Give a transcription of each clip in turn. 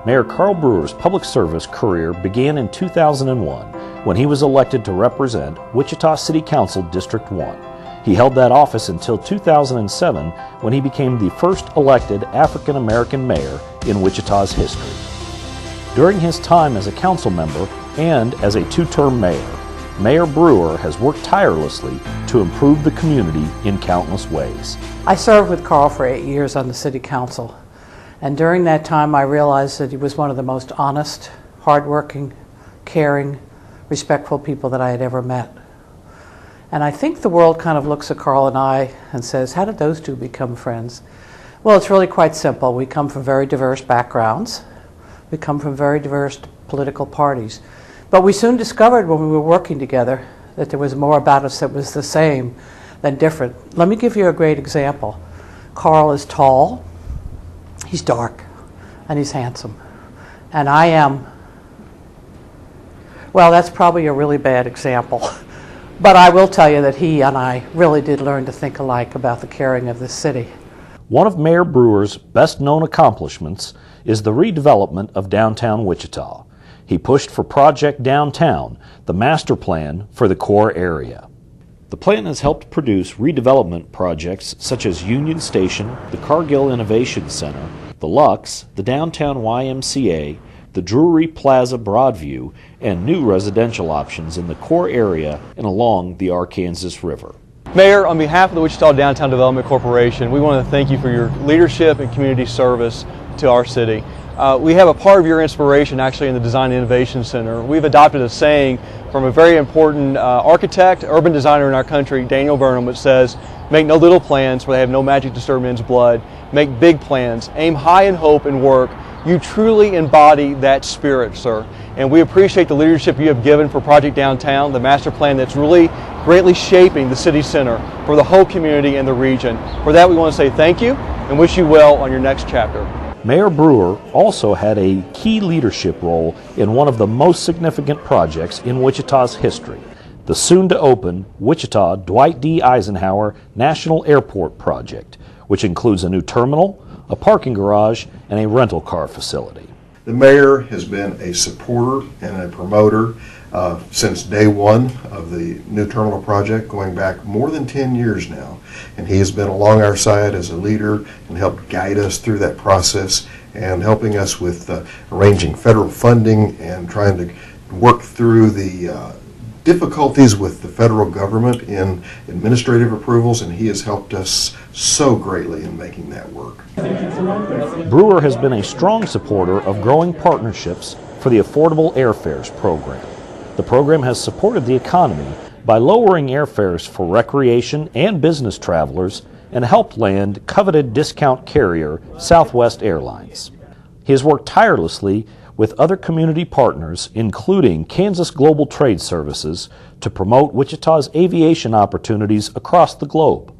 Mayor Carl Brewer's public service career began in 2001 when he was elected to represent Wichita City Council District 1. He held that office until 2007 when he became the first elected African American mayor in Wichita's history. During his time as a council member and as a two-term mayor, Mayor Brewer has worked tirelessly to improve the community in countless ways. I served with Carl for 8 years on the City Council, and during that time I realized that he was one of the most honest, hardworking, caring, respectful people that I had ever met. And I think the world kind of looks at Carl and I and says, how did those two become friends? Well, it's really quite simple. We come from very diverse backgrounds. We come from very diverse political parties. But we soon discovered when we were working together that there was more about us that was the same than different. Let me give you a great example. Carl is tall, he's dark, and he's handsome. And I am, well, that's probably a really bad example. But I will tell you that he and I really did learn to think alike about the caring of this city. One of Mayor Brewer's best-known accomplishments is the redevelopment of downtown Wichita. He pushed for Project Downtown, the master plan for the core area. The plan has helped produce redevelopment projects such as Union Station, the Cargill Innovation Center, the Lux, the Downtown YMCA, the Drury Plaza Broadview, and new residential options in the core area and along the Arkansas River. Mayor, on behalf of the Wichita Downtown Development Corporation, we want to thank you for your leadership and community service to our city. We have a part of your inspiration actually in the Design Innovation Center. We've adopted a saying from a very important architect, urban designer in our country, Daniel Burnham, which says, make no little plans where they have no magic to stir men's blood. Make big plans, aim high in hope and work. You truly embody that spirit, sir. And we appreciate the leadership you have given for Project Downtown, the master plan that's really greatly shaping the city center for the whole community and the region. For that, we want to say thank you and wish you well on your next chapter. Mayor Brewer also had a key leadership role in one of the most significant projects in Wichita's history, the soon-to-open Wichita Dwight D. Eisenhower National Airport project, which includes a new terminal, a parking garage, and a rental car facility. The mayor has been a supporter and a promoter since day one of the new terminal project, going back more than 10 years now. And he has been along our side as a leader and helped guide us through that process and helping us with arranging federal funding and trying to work through the difficulties with the federal government in administrative approvals, and he has helped us so greatly in making that work. Brewer has been a strong supporter of growing partnerships for the Affordable Airfares program. The program has supported the economy by lowering airfares for recreation and business travelers and helped land coveted discount carrier Southwest Airlines. He has worked tirelessly with other community partners, including Kansas Global Trade Services, to promote Wichita's aviation opportunities across the globe.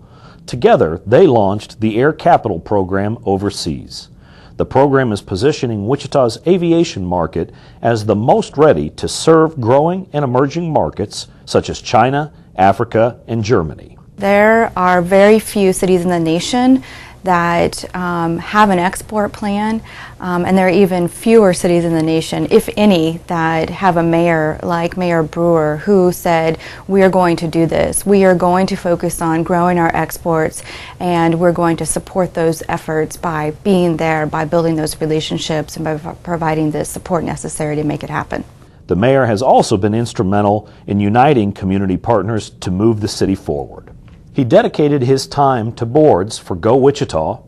Together, they launched the Air Capital program overseas. The program is positioning Wichita's aviation market as the most ready to serve growing and emerging markets such as China, Africa, and Germany. There are very few cities in the nation that have an export plan, and there are even fewer cities in the nation, if any, that have a mayor like Mayor Brewer who said, we are going to do this. We are going to focus on growing our exports, and we're going to support those efforts by being there, by building those relationships, and by providing the support necessary to make it happen. The mayor has also been instrumental in uniting community partners to move the city forward. He dedicated his time to boards for Go Wichita,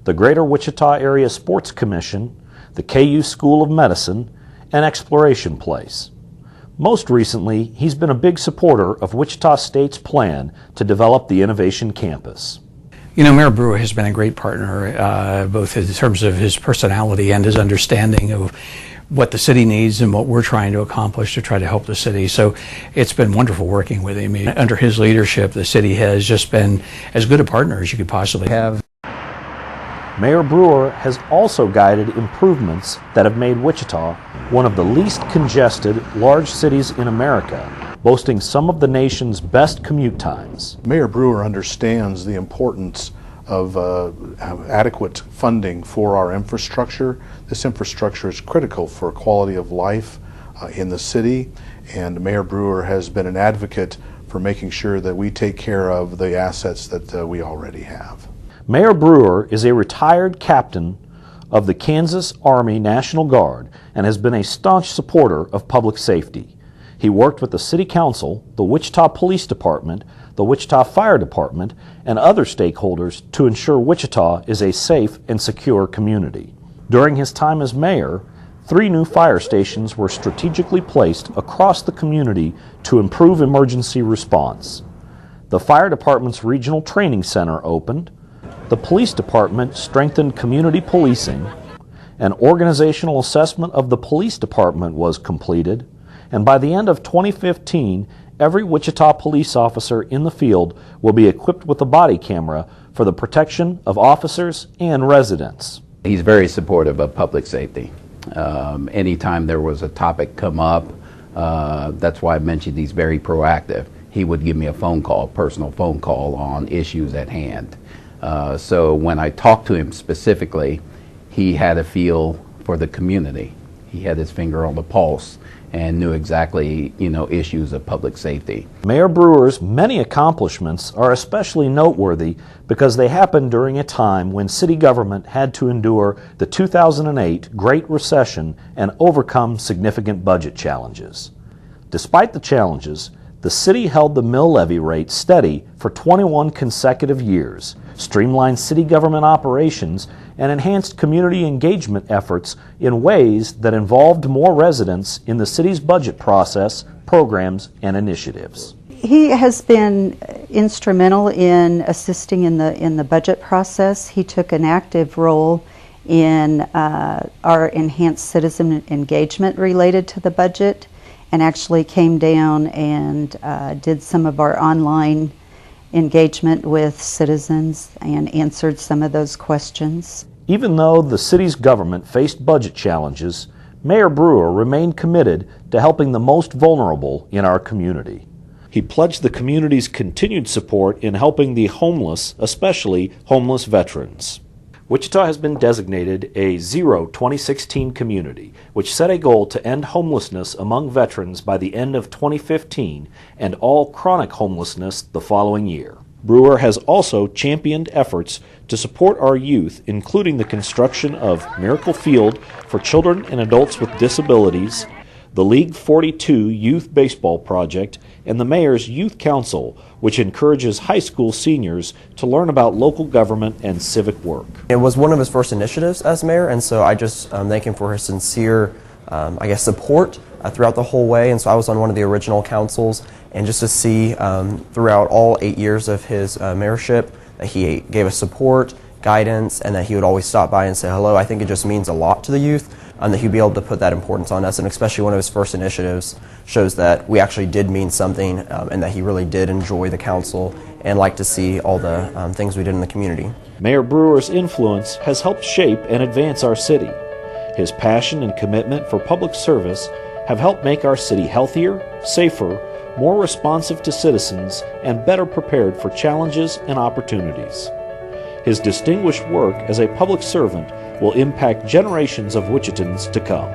the Greater Wichita Area Sports Commission, the KU School of Medicine, and Exploration Place. Most recently, he's been a big supporter of Wichita State's plan to develop the Innovation Campus. You know, Mayor Brewer has been a great partner, both in terms of his personality and his understanding of what the city needs and what we're trying to accomplish to try to help the city. So it's been wonderful working with him. Under his leadership, the city has just been as good a partner as you could possibly have. Mayor Brewer has also guided improvements that have made Wichita one of the least congested large cities in America, boasting some of the nation's best commute times. Mayor Brewer understands the importance of adequate funding for our infrastructure. This infrastructure is critical for quality of life in the city, and Mayor Brewer has been an advocate for making sure that we take care of the assets that we already have. Mayor Brewer is a retired captain of the Kansas Army National Guard and has been a staunch supporter of public safety. He worked with the City Council, the Wichita Police Department, the Wichita Fire Department, and other stakeholders to ensure Wichita is a safe and secure community. During his time as mayor, 3 new fire stations were strategically placed across the community to improve emergency response. The Fire Department's Regional Training Center opened, the Police Department strengthened community policing, an organizational assessment of the Police Department was completed, and by the end of 2015, every Wichita police officer in the field will be equipped with a body camera for the protection of officers and residents. He's very supportive of public safety. Anytime there was a topic come up, that's why I mentioned he's very proactive. He would give me a phone call, personal phone call on issues at hand. So when I talked to him specifically, he had a feel for the community. He had his finger on the pulse and knew exactly, issues of public safety. Mayor Brewer's many accomplishments are especially noteworthy because they happened during a time when city government had to endure the 2008 Great Recession and overcome significant budget challenges. Despite the challenges, the city held the mill levy rate steady for 21 consecutive years, streamlined city government operations, and enhanced community engagement efforts in ways that involved more residents in the city's budget process, programs, and initiatives. He has been instrumental in assisting in the budget process. He took an active role in our enhanced citizen engagement related to the budget, and actually came down and did some of our online engagement with citizens and answered some of those questions. Even though the city's government faced budget challenges, Mayor Brewer remained committed to helping the most vulnerable in our community. He pledged the community's continued support in helping the homeless, especially homeless veterans. Wichita has been designated a Zero 2016 community, which set a goal to end homelessness among veterans by the end of 2015 and all chronic homelessness the following year. Brewer has also championed efforts to support our youth, including the construction of Miracle Field for children and adults with disabilities, the League 42 Youth Baseball Project, and the Mayor's Youth Council, which encourages high school seniors to learn about local government and civic work. It was one of his first initiatives as mayor, and so I just thank him for his sincere, support throughout the whole way. And so I was on one of the original councils, and just to see throughout all 8 years of his mayorship that he gave us support, guidance, and that he would always stop by and say hello, I think it just means a lot to the youth. That he'd be able to put that importance on us, and especially one of his first initiatives shows that we actually did mean something, and that he really did enjoy the council and like to see all the things we did in the community. Mayor Brewer's influence has helped shape and advance our city. His passion and commitment for public service have helped make our city healthier, safer, more responsive to citizens, and better prepared for challenges and opportunities. His distinguished work as a public servant will impact generations of Wichitans to come.